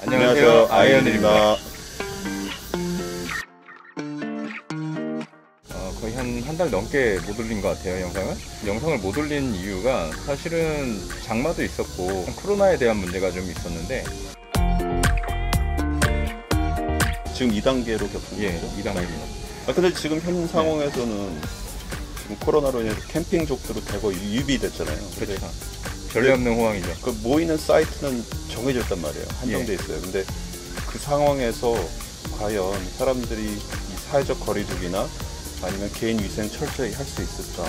안녕하세요, 아이언입니다. 거의 한 달 넘게 못 올린 것 같아요, 영상을 못 올린 이유가 사실은 장마도 있었고 코로나에 대한 문제가 좀 있었는데. 지금 2단계로 겪고 예, 있죠? 2단계. 근데 지금 현 상황에서는 지금 코로나로 인해서 캠핑족들은 대거 유입됐잖아요. 그렇죠. 전례 없는 호황이죠. 그 모이는 사이트는 정해져 있단 말이에요. 한정돼 있어요. 근데 그 상황에서 과연 사람들이 이 사회적 거리두기나 아니면 개인 위생 철저히 할 수 있을까?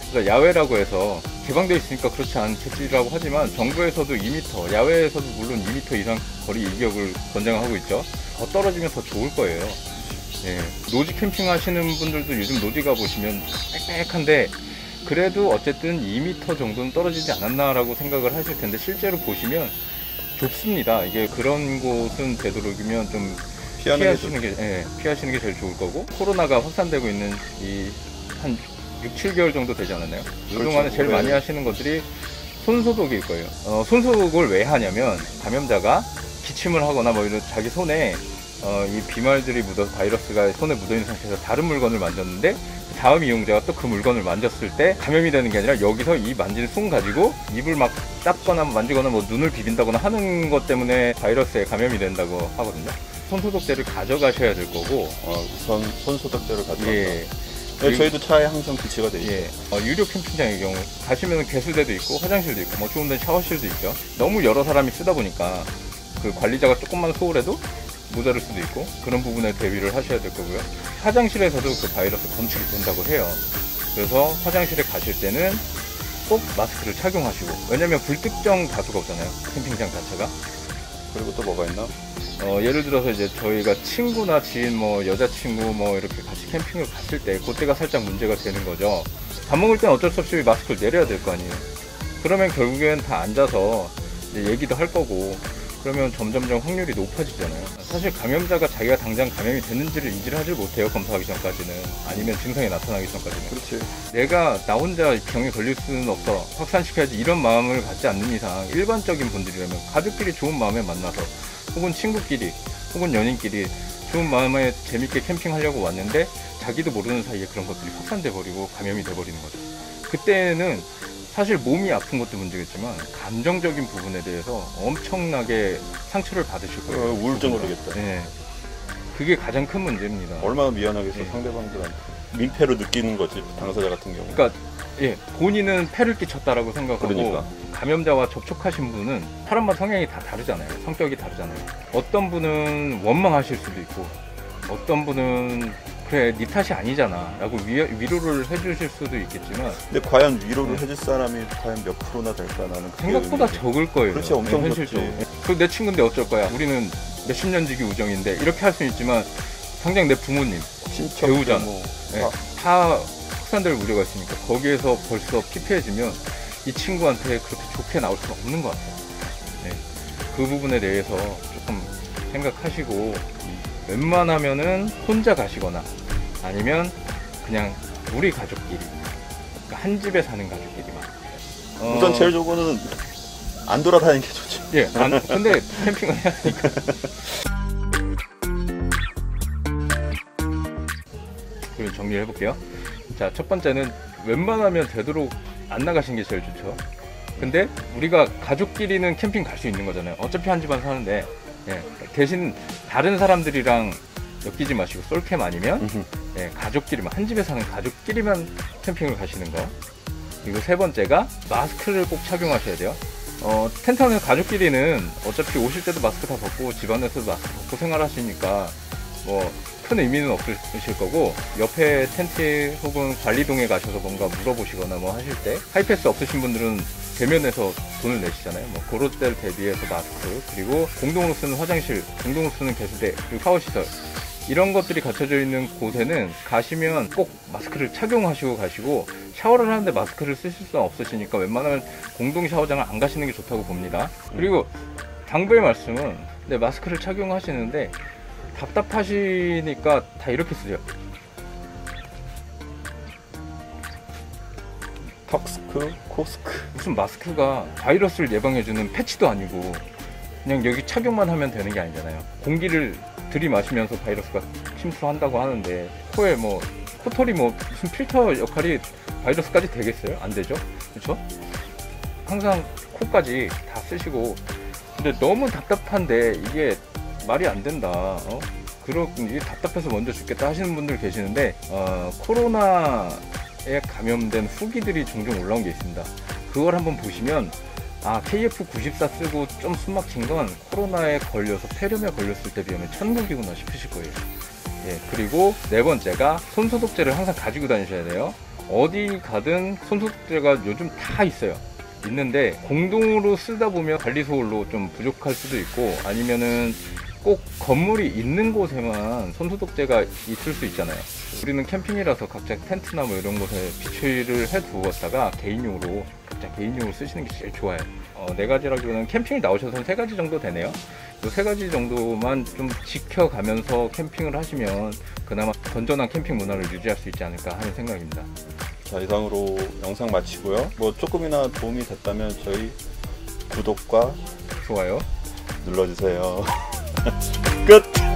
그러니까 야외라고 해서 개방되어 있으니까 그렇지 않겠지라고 하지만 정부에서도 2m, 야외에서도 물론 2m 이상 거리 일격을 권장하고 있죠. 더 떨어지면 더 좋을 거예요. 예, 노지 캠핑 하시는 분들도 요즘 노지 가보시면 빽빽한데 그래도 어쨌든 2m 정도는 떨어지지 않았나라고 생각을 하실 텐데 실제로 보시면 좁습니다. 이게 그런 곳은 되도록이면 좀 피하시는 게 제일 좋을 거고, 코로나가 확산되고 있는 이 한 6, 7개월 정도 되지 않았나요? 그동안에 제일 많이 하시는 것들이 손소독일 거예요. 손소독을 왜 하냐면 감염자가 기침을 하거나 뭐 이런 자기 손에 이 비말들이 바이러스가 손에 묻어있는 상태에서 다른 물건을 만졌는데 다음 이용자가 또 그 물건을 만졌을 때 감염이 되는 게 아니라 여기서 이 만지는 손 가지고 입을 막 닦거나 만지거나 뭐 눈을 비빈다거나 하는 것 때문에 바이러스에 감염이 된다고 하거든요. 손소독제를 가져가셔야 될 거고, 우선 손소독제를 가져간다. 예. 네, 저희도 차에 항상 비치가 돼 있어요. 예. 유료 캠핑장의 경우 가시면 개수대도 있고 화장실도 있고 뭐 좋은 데는 샤워실도 있죠. 너무 여러 사람이 쓰다 보니까 그 관리자가 조금만 소홀해도 모자랄 수도 있고 그런 부분에 대비를 하셔야 될 거고요. 화장실에서도 그 바이러스 검출이 된다고 해요. 그래서 화장실에 가실 때는 꼭 마스크를 착용하시고, 왜냐면 불특정 다수가 없잖아요, 캠핑장 자체가. 그리고 또 뭐가 있나? 예를 들어서 이제 저희가 친구나 지인, 뭐 여자친구 뭐 이렇게 같이 캠핑을 갔을 때 그때가 살짝 문제가 되는 거죠. 밥 먹을 땐 어쩔 수 없이 마스크를 내려야 될 거 아니에요. 그러면 결국엔 다 앉아서 이제 얘기도 할 거고, 그러면 점점점 확률이 높아지잖아요. 사실 감염자가 자기가 당장 감염이 됐는지를 인지를 하지 못해요, 검사하기 전까지는. 아니면 증상이 나타나기 전까지는. 그렇지. 내가 나 혼자 병에 걸릴 수는 없어, 확산시켜야지, 이런 마음을 갖지 않는 이상 일반적인 분들이라면 가족끼리 좋은 마음에 만나서 혹은 친구끼리 혹은 연인끼리 좋은 마음에 재밌게 캠핑하려고 왔는데 자기도 모르는 사이에 그런 것들이 확산돼 버리고 감염이 돼 버리는 거죠. 그때는 사실 몸이 아픈 것도 문제겠지만 감정적인 부분에 대해서 엄청나게 상처를 받으실 거예요. 우울증 걸리겠다. 네. 그게 가장 큰 문제입니다. 얼마나 미안하겠어. 상대방들한테 민폐로 느끼는 거지, 당사자 같은 경우. 그러니까 본인은 폐를 끼쳤다라고 생각하고, 그러니까. 감염자와 접촉하신 분은 사람마다 성향이 다 다르잖아요. 성격이 다르잖아요. 어떤 분은 원망하실 수도 있고, 어떤 분은 그래 네 탓이 아니잖아 라고 위로를 해주실 수도 있겠지만, 근데 과연 위로를 해줄 사람이 과연 몇 프로나 될까? 나는 생각보다 적을 거예요. 그렇지, 엄청 현실적으로. 적지. 그 내 친구인데 어쩔 거야, 우리는 몇십 년 지기 우정인데, 이렇게 할 수는 있지만 당장 내 부모님, 친척, 배우자, 뭐, 다 확산될 우려가 있으니까 거기에서 벌써 피폐해지면 이 친구한테 그렇게 좋게 나올 수는 없는 것 같아요. 그 부분에 대해서 조금 생각하시고, 웬만하면은 혼자 가시거나 아니면 그냥 우리 가족끼리, 그러니까 한 집에 사는 가족끼리만. 우선 제일 좋은 거는 안 돌아다니는 게 좋죠. 예, 근데 캠핑을 해야 하니까. 그럼 정리를 해볼게요. 자, 첫 번째는 웬만하면 되도록 안 나가시는 게 제일 좋죠. 근데 우리가 가족끼리는 캠핑 갈 수 있는 거잖아요. 어차피 한 집안 사는데. 대신 다른 사람들이랑 엮이지 마시고 솔캠 아니면 가족끼리만, 한 집에 사는 가족끼리만 캠핑을 가시는 거. 그리고 세 번째가 마스크를 꼭 착용하셔야 돼요. 텐트 안에 가족끼리는 어차피 오실 때도 마스크 다 벗고 집안에서도 마스크 벗고 생활하시니까 뭐 큰 의미는 없으실 거고, 옆에 텐트 혹은 관리동에 가셔서 뭔가 물어보시거나 뭐 하실 때, 하이패스 없으신 분들은 대면에서 돈을 내시잖아요. 뭐 그럴 때를 대비해서 마스크, 그리고 공동으로 쓰는 화장실, 공동으로 쓰는 개수대, 그리고 샤워시설, 이런 것들이 갖춰져 있는 곳에는 가시면 꼭 마스크를 착용하시고 가시고, 샤워를 하는데 마스크를 쓰실 수는 없으시니까 웬만하면 공동 샤워장을 안 가시는 게 좋다고 봅니다. 그리고 당부의 말씀은, 마스크를 착용하시는데 답답하시니까 다 이렇게 쓰세요. 턱스크, 코스크. 무슨 마스크가 바이러스를 예방해주는 패치도 아니고 그냥 여기 착용만 하면 되는 게 아니잖아요. 공기를 들이마시면서 바이러스가 침투한다고 하는데 코에 뭐 코털이 뭐 무슨 필터 역할이 바이러스까지 되겠어요? 안 되죠? 그렇죠? 항상 코까지 다 쓰시고 근데 너무 답답한데 이게 말이 안 된다. 이게 답답해서 먼저 죽겠다 하시는 분들 계시는데 코로나에 감염된 후기들이 종종 올라온 게 있습니다. 그걸 한번 보시면 KF94 쓰고 좀 숨막힌 건 코로나에 걸려서 폐렴에 걸렸을 때 비하면 천국이구나 싶으실 거예요. 예, 그리고 네 번째가 손소독제를 항상 가지고 다니셔야 돼요. 어디 가든 손소독제가 요즘 다 있는데 공동으로 쓰다 보면 관리소홀로 좀 부족할 수도 있고 아니면은 꼭 건물이 있는 곳에만 손소독제가 있을 수 있잖아요. 우리는 캠핑이라서 각자 텐트나 뭐 이런 곳에 비치를 해 두었다가 각자 개인용으로 쓰시는 게 제일 좋아요. 네 가지라기보다는 캠핑을 나오셔서 3가지 정도 되네요. 이 3가지 정도만 좀 지켜가면서 캠핑을 하시면 그나마 건전한 캠핑 문화를 유지할 수 있지 않을까 하는 생각입니다. 자, 이상으로 영상 마치고요. 뭐 조금이나 도움이 됐다면 저희 구독과 좋아요 눌러주세요. 끝!